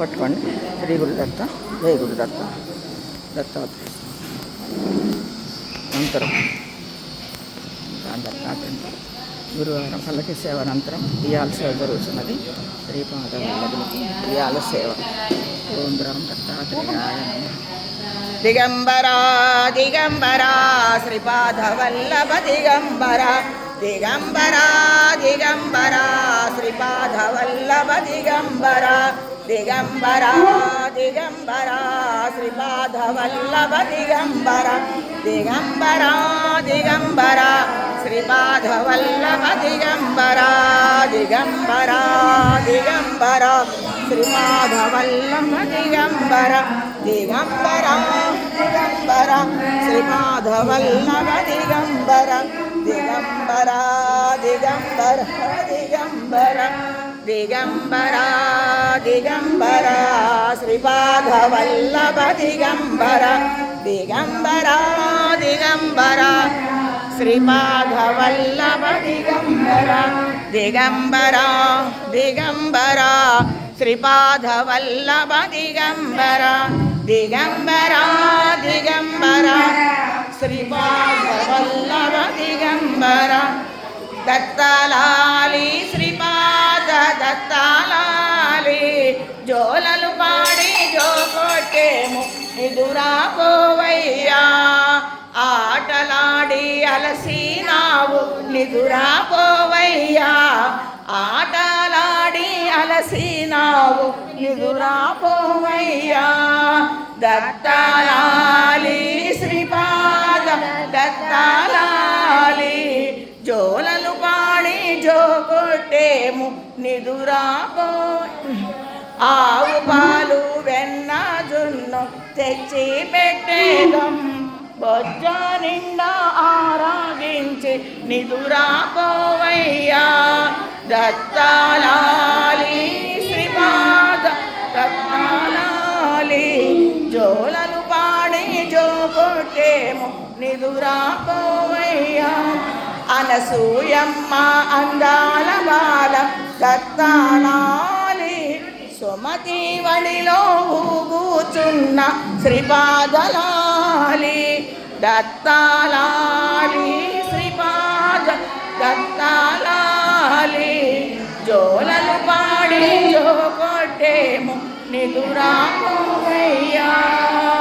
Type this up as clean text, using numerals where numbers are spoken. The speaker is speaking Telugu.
పట్టుకోండి. శ్రీ గురుదత్త, జయ గురుదత్త, దత్తాత్రేయ అనంతరం దత్తాత్రేయ గురువారం పల్లకి సేవ అనంతరం ఇయాల సేవ జరుగుతున్నది. శ్రీపాద వల్లభులకు ఇయాల సేవ. ఓం రామ దత్తాత్రేయాయ నమః. దిగంబరా దిగంబరా శ్రీపాద వల్లభ దిగంబరా, దిగంబరా దిగంబరా శ్రీపాద వల్లభ దిగంబరా, దిగంబరా దిగంబరా శ్రీపాద వల్లభ దిగంబరా, దిగంబరా దిగంబరా శ్రీపాద వల్లభ దిగంబరా, దిగంబరా దిగంబరా శ్రీపాద వల్లభ దిగంబరా, దిగంబరా దిగంబరా శ్రీపాద వల్లభ దిగంబరా, దిగంబరా దిగంబరా దిగంబరా దిగంబరా దిగంబరా శ్రీపాద వల్లభ దిగంబరా, దిగంబరా దిగంబరా శ్రీపాద వల్లభ దిగంబరా, దిగంబరా దిగంబరా శ్రీపాద వల్లభ దిగంబరా, దిగంబరా దిగంబరా శ్రీపాద వల్లభ దిగంబరా, దత్తాలాలి శ్రీపాద దత్తాలాలి, జోలలు పాడి జోకొట్టేము నిదురాపోవయ్యా, ఆటలాడి అలసినావు నిదురాపోవయ్యా, ఆటలాడి అలసినావు నిదురాపోవయ్యా, దత్తాలాలి శ్రీపాద దత్తాలాలి, జోలలు పాడి జోకొట్టేము నిదురాపో, ఆవు పాలు వెన్న జున్ను తెచ్చి పెట్టేదం, బొజ్జ నిండా ఆరాధించి నిదురాపోవయ్యా, దత్తాలాలి శ్రీపాద దత్తాలాలి, జోలలు పాడి జోకొట్టేము నిదురాపోవయ్యా, అనసూయమ్మ అందాల బాల దత్తాలాలి, సుమతి వడిలో ఊగుచున్న శ్రీపాదలాలి, దత్తాలాలి శ్రీపాద దత్తాలాలి, జోలలు పాడి జోకొట్టేము నిదురాపో